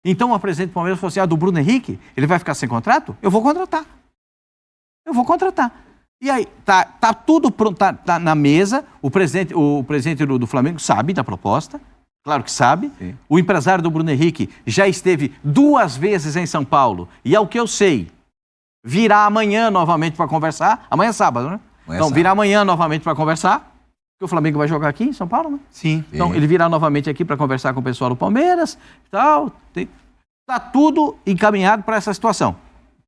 Então o presidente do Palmeiras falou assim, do Bruno Henrique, ele vai ficar sem contrato? Eu vou contratar. E aí, tá tudo pronto, tá na mesa, o presidente do Flamengo sabe da proposta, claro que sabe. Sim. O empresário do Bruno Henrique já esteve 2 vezes em São Paulo, e ao que eu sei, virá amanhã novamente para conversar, amanhã é sábado, né? Virá amanhã novamente para conversar, porque o Flamengo vai jogar aqui em São Paulo, né? Sim. Então ele virá novamente aqui para conversar com o pessoal do Palmeiras e tal. Tá tudo encaminhado para essa situação.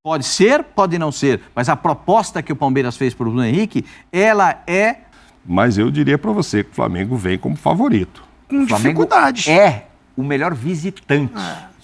Pode ser, pode não ser, mas a proposta que o Palmeiras fez para o Bruno Henrique, ela é... Mas eu diria para você que o Flamengo vem como favorito. Com dificuldades. É o melhor visitante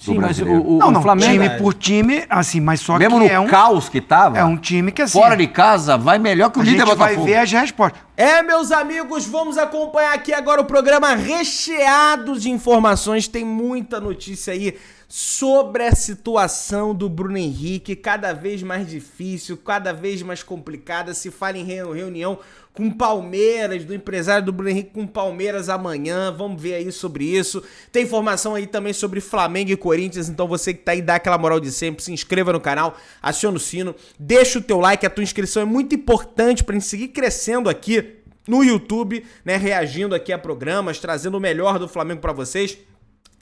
do brasileiro. O Flamengo... Time por time, assim, mas só mesmo que no caos que tava... É um time que, assim... Fora de casa, vai melhor que o líder Botafogo. A gente vai ver as respostas. Meus amigos, vamos acompanhar aqui agora o programa recheado de informações. Tem muita notícia aí sobre a situação do Bruno Henrique, cada vez mais difícil, cada vez mais complicada. Se fala em reunião com Palmeiras, do empresário do Bruno Henrique com Palmeiras amanhã. Vamos ver aí sobre isso. Tem informação aí também sobre Flamengo e Corinthians, então você que tá aí, dá aquela moral de sempre, se inscreva no canal, aciona o sino, deixa o teu like, a tua inscrição é muito importante pra gente seguir crescendo aqui no YouTube, né, reagindo aqui a programas, trazendo o melhor do Flamengo pra vocês.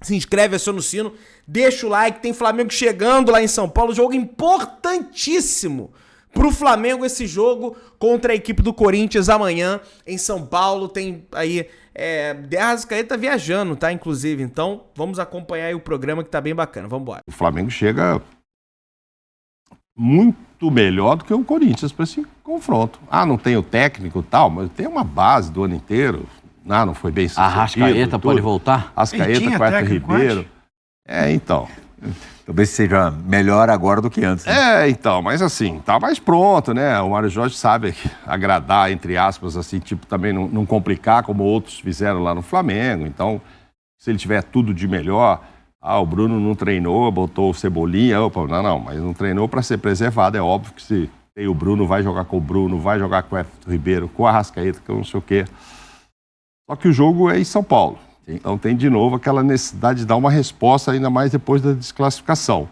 Se inscreve, aciona o sino, deixa o like, tem Flamengo chegando lá em São Paulo, jogo importantíssimo pro Flamengo esse jogo contra a equipe do Corinthians amanhã em São Paulo. Tem aí, De Arrascaeta tá viajando, tá, inclusive, então vamos acompanhar aí o programa que tá bem bacana, vamos embora. O Flamengo chega muito melhor do que o Corinthians para esse confronto. Não tem o técnico e tal, mas tem uma base do ano inteiro. Não foi bem sucedido. Arrascaeta pode voltar? Arrascaeta, Quarto Ribeiro. Então. Talvez seja melhor agora do que antes. Né? Então, mas assim, tá mais pronto, né? O Mário Jorge sabe agradar, entre aspas, assim, tipo, também não complicar como outros fizeram lá no Flamengo. Então, se ele tiver tudo de melhor, o Bruno não treinou, botou o Cebolinha, mas não treinou para ser preservado. É óbvio que se tem o Bruno, vai jogar com o Bruno, vai jogar com o Everton Ribeiro, com o Arrascaeta, que eu não sei o quê. Só que o jogo é em São Paulo. Então tem de novo aquela necessidade de dar uma resposta, ainda mais depois da desclassificação.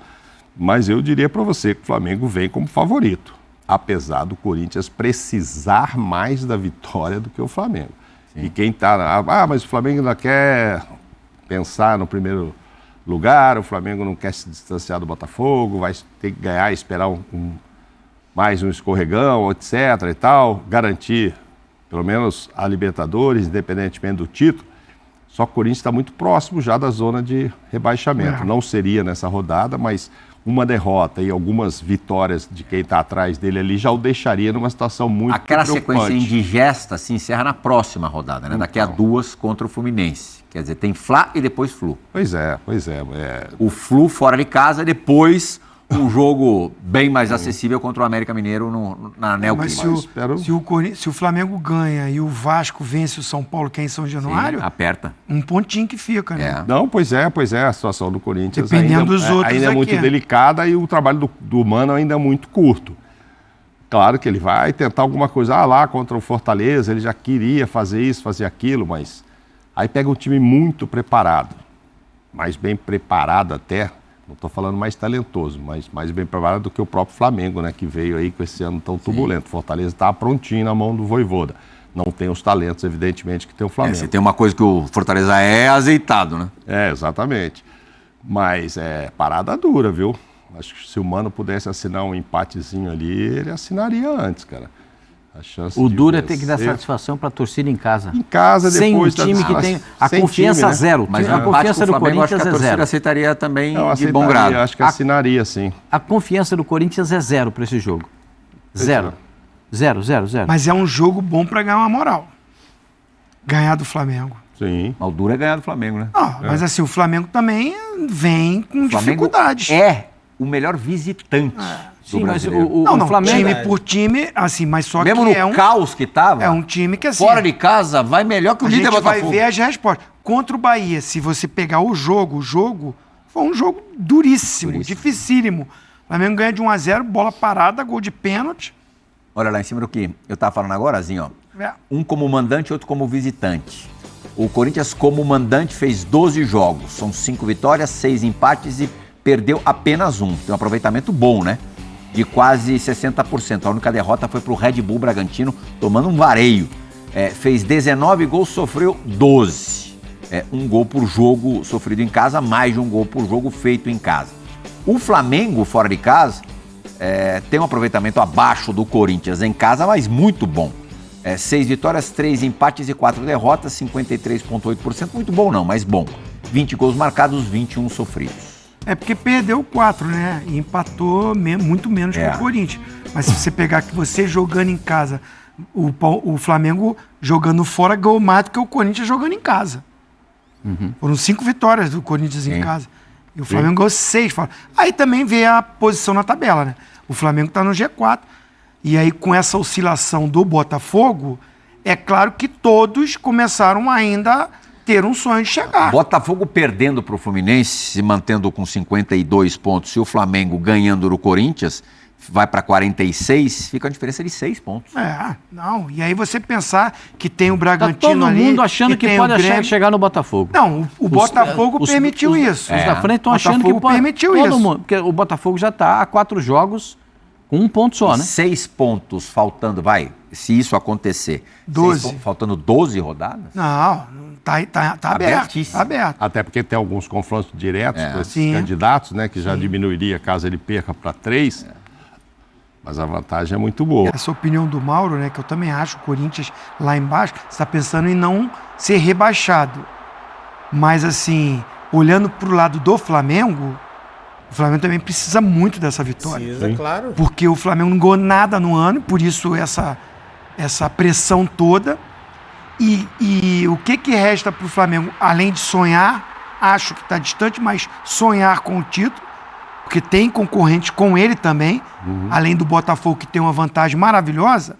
Mas eu diria para você que o Flamengo vem como favorito, apesar do Corinthians precisar mais da vitória do que o Flamengo. Sim. E quem está... mas o Flamengo ainda quer pensar no primeiro lugar, o Flamengo não quer se distanciar do Botafogo, vai ter que ganhar e esperar mais um escorregão, etc. e tal, garantir pelo menos a Libertadores, independentemente do título. Só que o Corinthians está muito próximo já da zona de rebaixamento. Não seria nessa rodada, mas uma derrota e algumas vitórias de quem está atrás dele ali já o deixaria numa situação muito preocupante. Sequência indigesta se encerra na próxima rodada, né? Daqui a 2 contra o Fluminense. Quer dizer, tem Fla e depois Flu. Pois é. O Flu fora de casa, depois um jogo bem mais acessível contra o América Mineiro na Neoquímica. Mas se o Flamengo ganha e o Vasco vence o São Paulo, que é em São Januário... Sim, aperta. Um pontinho que fica, né? Não, pois é, a situação do Corinthians dependendo dos outros ainda é muito delicada e o trabalho do Mano ainda é muito curto. Claro que ele vai tentar alguma coisa lá contra o Fortaleza, ele já queria fazer isso, fazer aquilo, mas aí pega um time muito preparado, mais bem preparado até. Não estou falando mais talentoso, mas mais bem preparado do que o próprio Flamengo, né? Que veio aí com esse ano tão turbulento. Fortaleza está prontinho na mão do Vojvoda. Não tem os talentos, evidentemente, que tem o Flamengo. Se tem uma coisa que o Fortaleza é azeitado, né? Exatamente. Mas é parada dura, viu? Acho que se o Mano pudesse assinar um empatezinho ali, ele assinaria antes, cara. O duro é ter que dar satisfação para a torcida em casa. Em casa, depois... Sem um time que tem a confiança zero. Mas a confiança do Corinthians é zero. A torcida aceitaria também de bom grado. Acho que assinaria, sim. A confiança do Corinthians é zero para esse jogo. Zero. Zero. Mas é um jogo bom para ganhar uma moral. Ganhar do Flamengo. Sim. Mas o duro é ganhar do Flamengo, né? Mas assim, o Flamengo também vem com dificuldades. É o melhor visitante. Sim, mas o Flamengo... Time por time, assim, mas só mesmo que no caos que tava... É um time que, assim... Fora de casa, vai melhor que o líder Botafogo. A gente vai ver as respostas. Contra o Bahia, se você pegar o jogo foi um jogo duríssimo, dificílimo. O Flamengo ganha de 1-0, bola parada, gol de pênalti. Olha lá em cima do que eu tava falando agora, assim, ó. Um como mandante, outro como visitante. O Corinthians, como mandante, fez 12 jogos. São 5 vitórias, 6 empates e perdeu apenas um. Tem um aproveitamento bom, né? De quase 60%. A única derrota foi para o Red Bull Bragantino, tomando um vareio. Fez 19 gols, sofreu 12. Um gol por jogo sofrido em casa, mais de um gol por jogo feito em casa. O Flamengo, fora de casa, tem um aproveitamento abaixo do Corinthians em casa, mas muito bom. 6 vitórias, 3 empates e 4 derrotas, 53,8%. Muito bom não, mas bom. 20 gols marcados, 21 sofridos. Porque perdeu 4, né? E empatou muito menos que o Corinthians. Mas se você pegar que você jogando em casa, o Flamengo jogando fora ganhou mais do que o Corinthians jogando em casa. Foram 5 vitórias do Corinthians em casa. E o Flamengo ganhou 6 fora. Aí também vê a posição na tabela, né? O Flamengo está no G4. E aí, com essa oscilação do Botafogo, é claro que todos começaram ainda a ter um sonho de chegar. Botafogo perdendo para o Fluminense, se mantendo com 52 pontos, e o Flamengo ganhando no Corinthians, vai para 46, fica a diferença de 6 pontos. Não. E aí você pensar que tem o Bragantino tá todo ali... mundo achando que pode chegar no Botafogo. Não, o Botafogo permitiu isso. Os da frente estão achando que pode... permitiu todo isso. mundo, porque o Botafogo já está a 4 jogos... com 1 ponto só, né? 6 pontos faltando, se isso acontecer. 12. Faltando 12 rodadas? Não, tá aberto. Tá aberto. Até porque tem alguns confrontos diretos com esses candidatos, né? Que já diminuiria caso ele perca para 3. Mas a vantagem é muito boa. Essa opinião do Mauro, né? Que eu também acho, o Corinthians lá embaixo, está pensando em não ser rebaixado. Mas assim, olhando para o lado do Flamengo... O Flamengo também precisa muito dessa vitória. Precisa, claro. Porque o Flamengo não ganhou nada no ano, por isso essa pressão toda. E o que resta para o Flamengo, além de sonhar, acho que está distante, mas sonhar com o título, porque tem concorrente com ele também, além do Botafogo, que tem uma vantagem maravilhosa,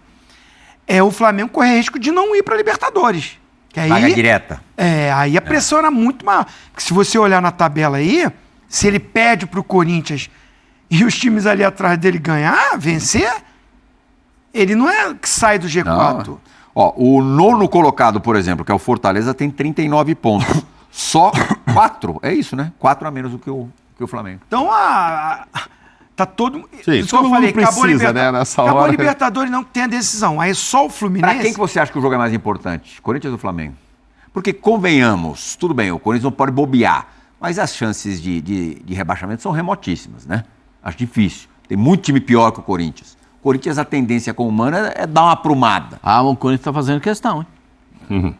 é o Flamengo correr risco de não ir para a Libertadores. Que aí, vaga direta. Aí a pressão era muito maior. Porque se você olhar na tabela aí... Se ele perde para o Corinthians e os times ali atrás dele ganhar, vencer, ele não é que sai do G4. Não. O nono colocado, por exemplo, que é o Fortaleza, tem 39 pontos. Só 4, é isso, né? 4 a menos do que o Flamengo. Então, tá todo... Sim, isso que eu falei, precisa, né, nessa acabou hora. a Libertadores, não tem a decisão. Aí só o Fluminense... Para quem que você acha que o jogo é mais importante? Corinthians ou Flamengo? Porque, convenhamos, tudo bem, o Corinthians não pode bobear. Mas as chances de rebaixamento são remotíssimas, né? Acho difícil. Tem muito time pior que o Corinthians. O Corinthians, a tendência com o Mano é dar uma aprumada. O Corinthians está fazendo questão, hein?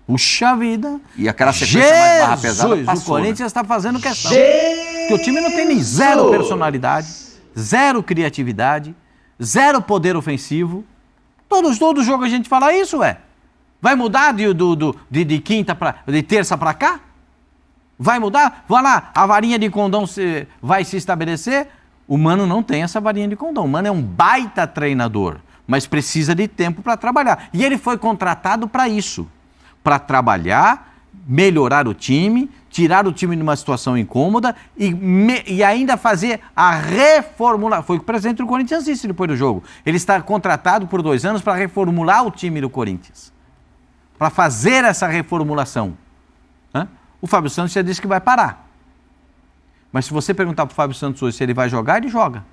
Puxa vida. E aquela sequência mais barra pesada passou, o Corinthians está fazendo questão. Jesus! Porque o time não tem nem zero personalidade, zero criatividade, zero poder ofensivo. Todo jogo a gente fala isso, Vai mudar de terça para cá? Vai mudar? Vai lá, a varinha de condão vai se estabelecer? O Mano não tem essa varinha de condão. O Mano é um baita treinador, mas precisa de tempo para trabalhar. E ele foi contratado para isso, para trabalhar, melhorar o time, tirar o time de uma situação incômoda e ainda fazer a reformulação. Foi o que o presidente do Corinthians disse depois do jogo. Ele está contratado por 2 anos para reformular o time do Corinthians, para fazer essa reformulação. O Fábio Santos já disse que vai parar. Mas se você perguntar para o Fábio Santos hoje se ele vai jogar, ele joga.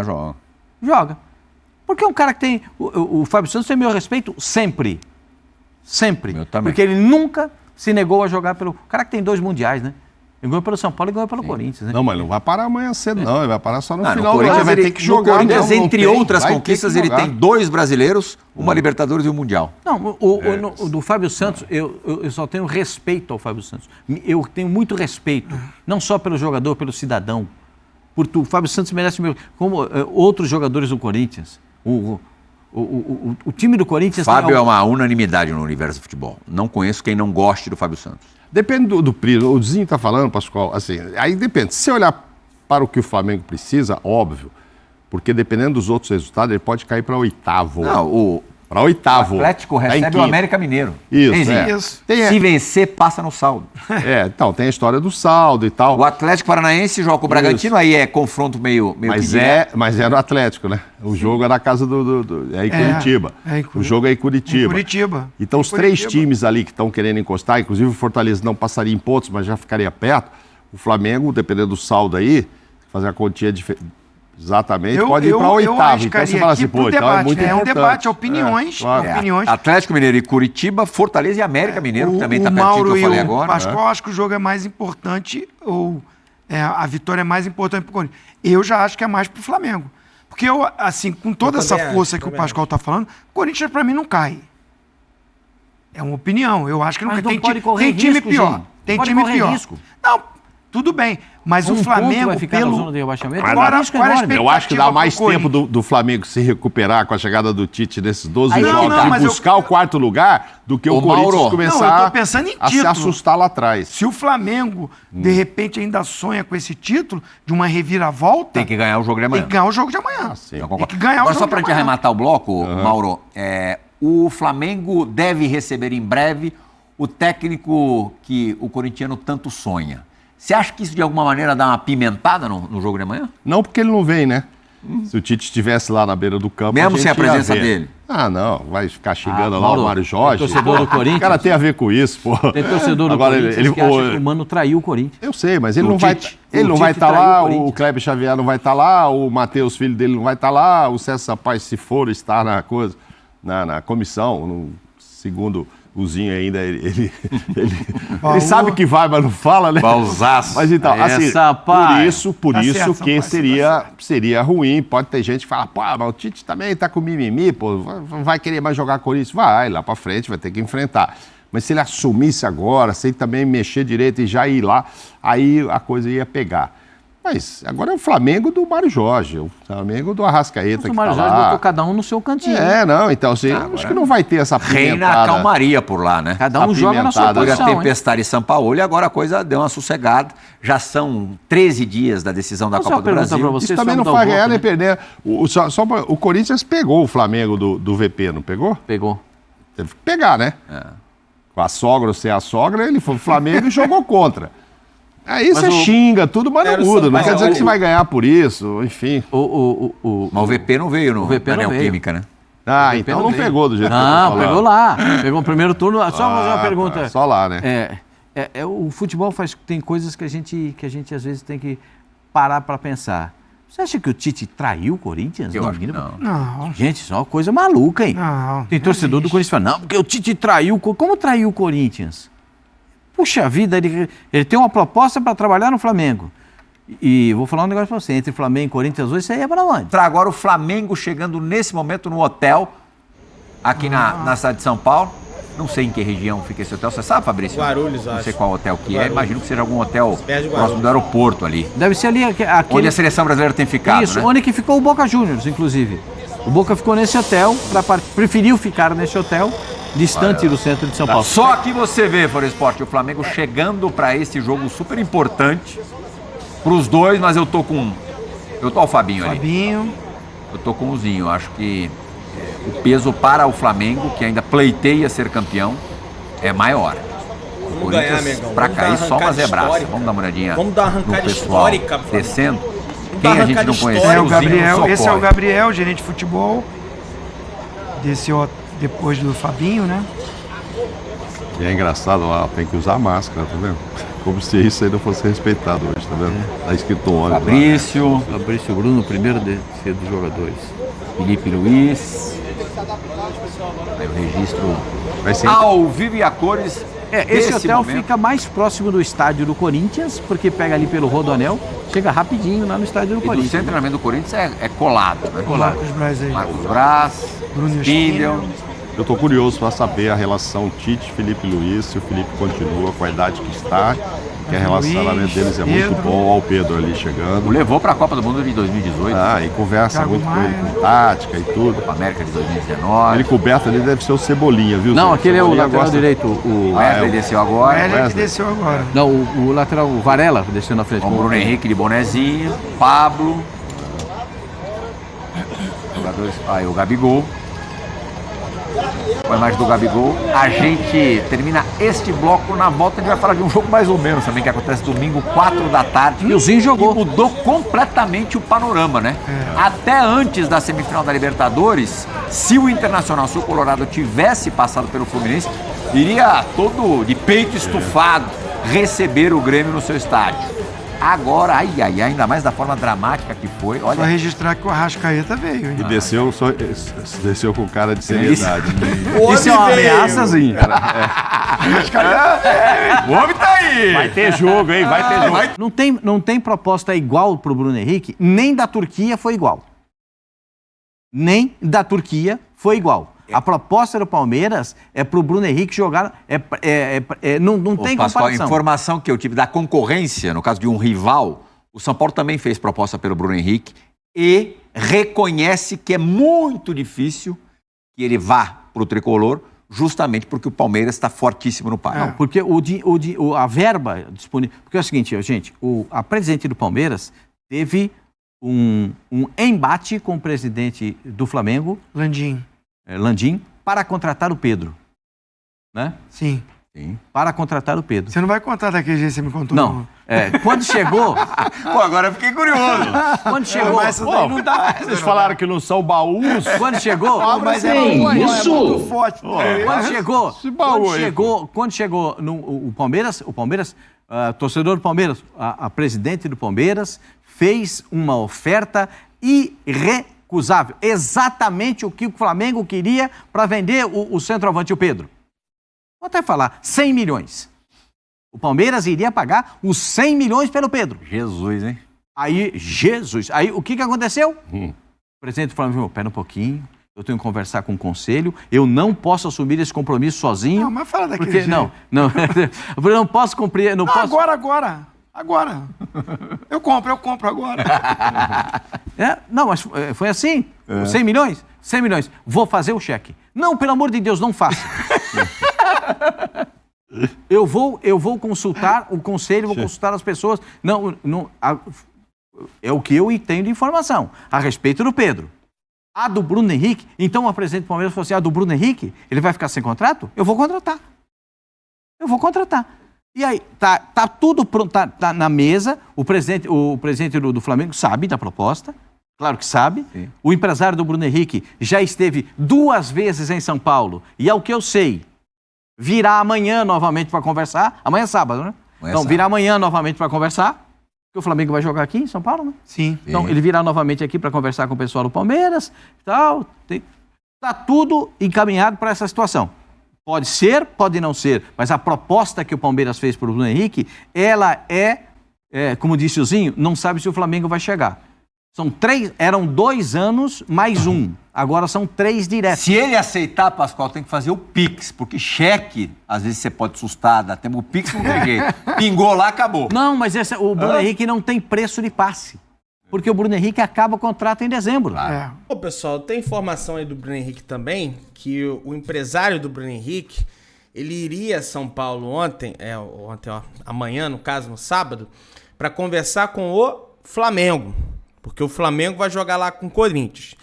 Joga. Joga. Porque é um cara que tem... O Fábio Santos tem meu respeito sempre. Sempre. Meu também. Porque ele nunca se negou a jogar pelo... O cara que tem 2 mundiais, né? Ele ganhou pelo São Paulo e ganhou pelo Corinthians, né? Não, mas não vai parar amanhã cedo, não. Ele vai parar só no final. No Corinthians, vai ter que jogar. No Corinthians, entre outras vai conquistas, ele tem 2 brasileiros, uma Libertadores e um Mundial. Não, o do Fábio Santos, eu só tenho respeito ao Fábio Santos. Eu tenho muito respeito, não só pelo jogador, pelo cidadão. Porque o Fábio Santos merece como outros jogadores do Corinthians. O time do Corinthians... Fábio é uma unanimidade no universo do futebol. Não conheço quem não goste do Fábio Santos. Depende do prisma. O Zinho está falando, Pascoal, assim, aí depende. Se você olhar para o que o Flamengo precisa, óbvio, porque dependendo dos outros resultados, ele pode cair para 8º. Não, Para oitavo. O Atlético Tá em recebe o quinto. América Mineiro. Isso, Enzinho? é. Isso. Se vencer, passa no saldo. Então, tem a história do saldo e tal. O Atlético Paranaense joga com o Bragantino, aí é confronto meio Mas que direto. mas é no Atlético, né? O jogo é na casa é em Curitiba. O jogo é em Curitiba. Em Curitiba. Então, os três times ali que estão querendo encostar, inclusive o Fortaleza não passaria em pontos, mas já ficaria perto. O Flamengo, dependendo do saldo aí, fazer a continha exatamente, pode ir para oitavo. Então você fala assim, pô, então é muito importante. É um debate, opiniões. Claro. Atlético Mineiro e Curitiba, Fortaleza e América Mineiro, que também está pertinho que eu falei agora. Pascoal, acho que o jogo é mais importante, a vitória é mais importante para o Corinthians. Eu já acho que é mais para o Flamengo. Porque eu, assim, com toda essa força que o Pascoal está falando, o Corinthians para mim não cai. É uma opinião. Eu acho que não Mas cai. não pode correr Tem time risco, pior. gente. Tem Pode time correr pior. risco. Não, tudo bem. Mas o ponto Flamengo, vai ficar na zona de rebaixamento. Agora, Risco agora enorme. Eu acho que dá mais Expectativa pro tempo do Flamengo se recuperar com a chegada do Tite nesses 12 Não, jogos não, e mas buscar o quarto lugar do que o Corinthians Mauro. começar Não, eu tô pensando em a se título. assustar lá atrás. Se o Flamengo, de repente, ainda sonha com esse título de uma reviravolta, Tem que ganhar o jogo de amanhã. tem que ganhar o jogo de amanhã. sim. Eu Tem concordo. que ganhar o Agora, jogo só de para gente amanhã. arrematar o bloco, Mauro, o Flamengo deve receber em breve o técnico que o corintiano tanto sonha. Você acha que isso de alguma maneira dá uma pimentada no jogo de amanhã? Não porque ele não vem, né? Se o Tite estivesse lá na beira do campo, Mesmo gente sem a ia presença ver. dele? Ah, não, vai ficar xingando lá Mauro, o Mário Jorge. tem torcedor do Corinthians? O cara tem a ver com isso, pô. Tem torcedor do Agora, Corinthians que acha que o Mano traiu o Corinthians. Eu sei, mas ele O não vai Tite. ele O não vai Tite estar traiu lá, o Corinthians. o Kleber Xavier não vai estar lá, o Matheus, filho dele, não vai estar lá, o César Sampaio, se for estar na coisa, na comissão, segundo o Zinho ainda, ele sabe que vai, mas não fala, né? Pausaço. Mas então, assim, pai. por Tá isso certo, que Sampaio, seria ruim. Pode ter gente que fala, pô, mas o Tite também tá com mimimi, pô, vai querer mais jogar Corinthians? Vai, lá pra frente, vai ter que enfrentar. Mas se ele assumisse agora, sem também mexer direito e já ir lá, aí a coisa ia pegar. Mas agora é o Flamengo do Mário Jorge, o Flamengo do Arrascaeta que O tá Mário Jorge lá. botou cada um no seu cantinho. Não, então assim, acho que não vai ter essa Reina a pimentada. calmaria por lá, né? Cada um joga na sua Apimentada. Foi a posição, hein? tempestade em São Paulo e agora a coisa deu uma sossegada. Já são 13 dias da decisão da Posso Copa fazer do uma pergunta Brasil. pra você? Isso também só não mudar faz o ganhar bloco, nem né? perder. O Corinthians pegou o Flamengo do VP, não pegou? Pegou. Teve que pegar, né? Com a sogra ou sem a sogra, ele foi pro Flamengo e jogou contra. Aí você xinga tudo, mas não muda. Não quer dizer que você vai ganhar por isso, enfim. Mas o VP não veio no VP na não veio. Neoquímica, né? Então não veio. pegou do jeito que eu tô Não, falando. pegou lá. Pegou o primeiro turno. Só fazer uma pergunta. Tá, só lá, né? O futebol tem coisas que a gente às vezes tem que parar para pensar. Você acha que o Tite traiu o Corinthians? Eu acho que não. Não, Gente, isso é uma coisa maluca, hein? não. Tem torcedor do Corinthians que fala, não, porque o Tite traiu. Como traiu o Corinthians? Puxa vida, ele tem uma proposta para trabalhar no Flamengo. E vou falar um negócio para você, entre Flamengo e Corinthians hoje, isso aí é para onde? Para agora o Flamengo chegando nesse momento no hotel, aqui na cidade de São Paulo. Não sei em que região fica esse hotel. Você sabe, Fabrício? Guarulhos, Não sei acho. qual hotel que é. Guarulhos. Imagino que seja algum hotel Perto de Guarulhos. próximo do aeroporto ali. Deve ser ali Onde aquele... a seleção brasileira tem ficado, Isso, né? onde que ficou o Boca Juniors, inclusive. O Boca ficou nesse hotel, preferiu ficar nesse hotel, distante do centro de São Paulo. Só aqui você vê, Fora Esporte, o Flamengo chegando para esse jogo super importante para os dois, mas eu tô ao Fabinho ali. Fabinho. Eu tô com o Zinho. Acho que o peso para o Flamengo, que ainda pleiteia ser campeão, é maior. Vamos ganhar, Mengão. Para Vamos dar cair uma só uma arrancada zebraça. histórica. Vamos dar uma olhadinha. Vamos dar uma arrancada no pessoal histórica, Flamengo. descendo. Vamos Quem dar a gente arrancada não conhece? É o histórica. Gabriel, esse é o Socorre. Gabriel, gerente de futebol. Desceu depois do Fabinho, né? E é engraçado lá, tem que usar máscara, tá vendo? Como se isso aí não fosse respeitado hoje, tá vendo? Tá escrito ônibus lá. Fabrício, Fabrício Bruno, primeiro dos jogadores. Felipe Luiz. Aí o registro Vai ser ao vivo e a cores. Esse desse hotel momento. fica mais próximo do estádio do Corinthians, porque pega ali pelo Rodoanel, chega rapidinho lá no estádio do E do Corinthians. centro de treinamento do Corinthians é colado, né? Marcos Braz aí. Marcos Braz, Bruno Spindel. Eu tô curioso para saber a relação Tite-Felipe Luiz, se o Felipe continua com a idade que está, que o relacionamento deles é muito Pedro. bom. Olha o Pedro ali O chegando. levou para a Copa do Mundo de 2018, E conversa Thiago muito com ele, Maia. com tática e tudo. Copa América de 2019. Ele coberto ali deve ser o Cebolinha, viu? Não, Zé? aquele é o Cebolinha lateral gosta- direito. O Wesley desceu agora. Ele é que Wesley. desceu agora. Não, o lateral, o Varela, desceu na frente. Com o Bruno Henrique de bonezinho. Pablo. Jogadores. Aí o Gabigol. Com a imagem do Gabigol, a gente termina este bloco. Na volta a gente vai falar de um jogo mais ou menos também, que acontece domingo, 4 da tarde. E o Zinho jogou. E mudou completamente o panorama, né? Até antes da semifinal da Libertadores, se o Internacional, se o Colorado tivesse passado pelo Fluminense, iria todo de peito estufado receber o Grêmio no seu estádio. Agora, ainda mais da forma dramática que foi. Olha, Só registrar que o Arrascaeta veio, hein? E desceu com cara de seriedade. Isso é uma ameaçazinha. O homem tá aí! Vai ter jogo, hein? Vai ter jogo. Não tem proposta igual pro Bruno Henrique, nem da Turquia foi igual. Nem da Turquia foi igual. A proposta do Palmeiras é pro Bruno Henrique jogar. Não tem Pascoal, comparação. a informação que eu tive da concorrência, no caso de um rival, o São Paulo também fez proposta pelo Bruno Henrique e reconhece que é muito difícil que ele vá pro tricolor, justamente porque o Palmeiras está fortíssimo no país. Não, porque a verba disponível. Porque é o seguinte, gente, a presidente do Palmeiras teve um embate com o presidente do Flamengo, Landim, para contratar o Pedro. Né? Sim. Para contratar o Pedro. Você não vai contar daquele jeito que você me contou? Não. Quando chegou. Pô, agora eu fiquei curioso. Quando chegou. Mas isso daí não dá. Vocês falaram que não são baús. Quando chegou. Mas isso. muito forte. Quando chegou o Palmeiras, torcedor do Palmeiras, a presidente do Palmeiras fez uma oferta irrecusável. Exatamente o que o Flamengo queria para vender o centroavante, o Pedro. Vou até falar, 100 milhões. O Palmeiras iria pagar os 100 milhões pelo Pedro. Jesus, hein? Aí o que aconteceu? O presidente do Flamengo falou, pera um pouquinho, eu tenho que conversar com o conselho, eu não posso assumir esse compromisso sozinho. Não, mas fala daquele porque, jeito. Não, eu não posso cumprir... Não posso... Agora. Eu compro agora. Não, mas foi assim. 100 milhões? 100 milhões. Vou fazer o cheque. Não, pelo amor de Deus, não faça. Eu vou consultar o conselho, vou consultar as pessoas. É o que eu entendo de informação a respeito do Pedro. A do Bruno Henrique, então o presidente do Palmeiras falou assim, a do Bruno Henrique, ele vai ficar sem contrato? Eu vou contratar. E aí, tá tudo pronto, tá na mesa, o presidente do Flamengo sabe da proposta, claro que sabe. Sim. O empresário do Bruno Henrique já esteve 2 vezes em São Paulo, e ao que eu sei, virá amanhã novamente para conversar, amanhã é sábado, né? Virá amanhã novamente para conversar, porque o Flamengo vai jogar aqui em São Paulo, né? Sim. Então, ele virá novamente aqui para conversar com o pessoal do Palmeiras e tal. Tá tudo encaminhado para essa situação. Pode ser, pode não ser, mas a proposta que o Palmeiras fez para o Bruno Henrique, ela como disse o Zinho, não sabe se o Flamengo vai chegar. Eram 2 anos mais 1, agora são 3 diretos. Se ele aceitar, Pascoal, tem que fazer o Pix, porque cheque, às vezes você pode assustar, dá tempo, o Pix não tem jeito. Pingou lá, acabou. Não, mas o Bruno Henrique não tem preço de passe. Porque o Bruno Henrique acaba o contrato em dezembro. Bom, pessoal, tem informação aí do Bruno Henrique também, que o empresário do Bruno Henrique, ele iria a São Paulo amanhã, no caso, no sábado, para conversar com o Flamengo. Porque o Flamengo vai jogar lá com o Corinthians.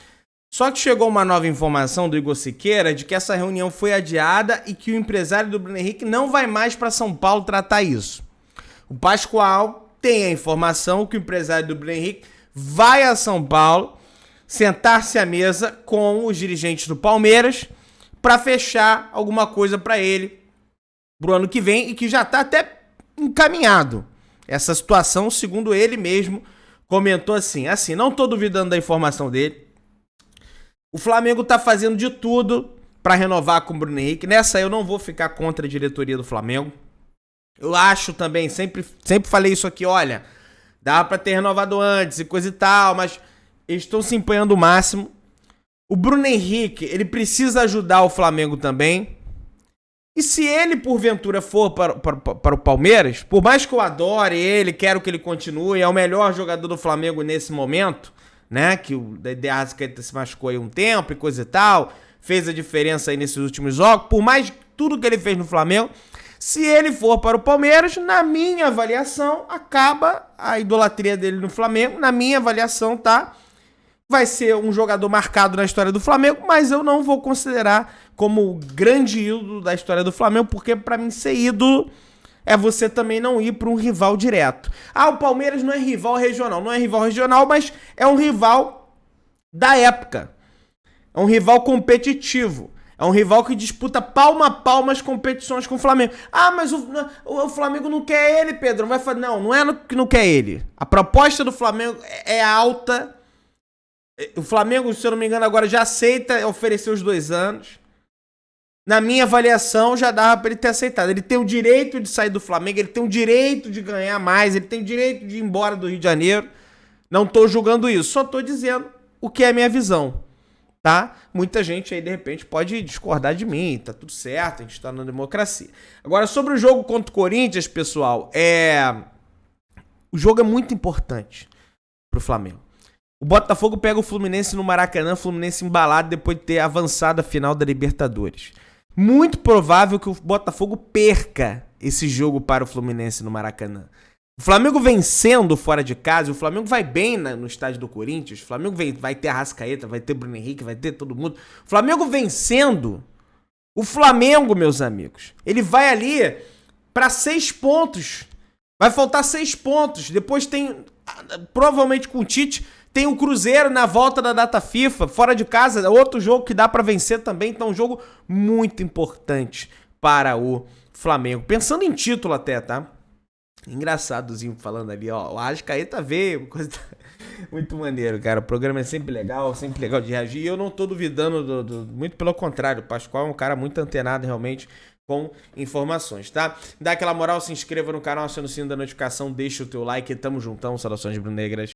Só que chegou uma nova informação do Igor Siqueira de que essa reunião foi adiada e que o empresário do Bruno Henrique não vai mais para São Paulo tratar isso. O Pascoal tem a informação que o empresário do Bruno Henrique vai a São Paulo sentar-se à mesa com os dirigentes do Palmeiras para fechar alguma coisa para ele pro ano que vem e que já está até encaminhado. Essa situação, segundo ele mesmo, comentou assim, não estou duvidando da informação dele. O Flamengo tá fazendo de tudo para renovar com o Bruno Henrique. Nessa eu não vou ficar contra a diretoria do Flamengo. Eu acho também, sempre falei isso aqui, olha, dá para ter renovado antes e coisa e tal, mas eles estão se empenhando o máximo. O Bruno Henrique, ele precisa ajudar o Flamengo também. E se ele, porventura, for para o Palmeiras, por mais que eu adore ele, quero que ele continue, é o melhor jogador do Flamengo nesse momento, né? Que o De Arrascaeta se machucou aí um tempo e coisa e tal, fez a diferença aí nesses últimos jogos, por mais tudo que ele fez no Flamengo, se ele for para o Palmeiras, na minha avaliação, acaba a idolatria dele no Flamengo, na minha avaliação, tá? vai ser um jogador marcado na história do Flamengo, mas eu não vou considerar como o grande ídolo da história do Flamengo, porque pra mim ser ídolo é você também não ir pra um rival direto. Ah, o Palmeiras não é rival regional. Não é rival regional, mas é um rival da época. É um rival competitivo. É um rival que disputa palmo a palmo as competições com o Flamengo. Ah, mas o Flamengo não quer ele, Pedro. Não é que não quer ele. A proposta do Flamengo é alta. O Flamengo, se eu não me engano, agora já aceita oferecer os 2 anos. Na minha avaliação, já dava pra ele ter aceitado. Ele tem o direito de sair do Flamengo, ele tem o direito de ganhar mais, ele tem o direito de ir embora do Rio de Janeiro. Não tô julgando isso, só tô dizendo o que é a minha visão, tá? Muita gente aí, de repente, pode discordar de mim, tá tudo certo, a gente tá na democracia. Agora, sobre o jogo contra o Corinthians, pessoal, o jogo é muito importante pro Flamengo. O Botafogo pega o Fluminense no Maracanã, Fluminense embalado depois de ter avançado a final da Libertadores. Muito provável que o Botafogo perca esse jogo para o Fluminense no Maracanã. O Flamengo vencendo fora de casa, o Flamengo vai bem no estádio do Corinthians, o Flamengo vai ter Arrascaeta, vai ter Bruno Henrique, vai ter todo mundo. O Flamengo vencendo, o Flamengo, meus amigos, ele vai ali para 6 pontos. Vai faltar 6 pontos. Depois tem, provavelmente com o Tite, tem o Cruzeiro na volta da data FIFA, fora de casa, outro jogo que dá pra vencer também, então um jogo muito importante para o Flamengo. Pensando em título até, tá? Engraçadozinho falando ali, ó, o Arrascaeta veio, coisa muito maneiro, cara, o programa é sempre legal de reagir, e eu não tô duvidando, muito pelo contrário, o Pascoal é um cara muito antenado realmente com informações, tá? Dá aquela moral, se inscreva no canal, aciona o sino da notificação, deixa o teu like, tamo juntão, saudações brunegras.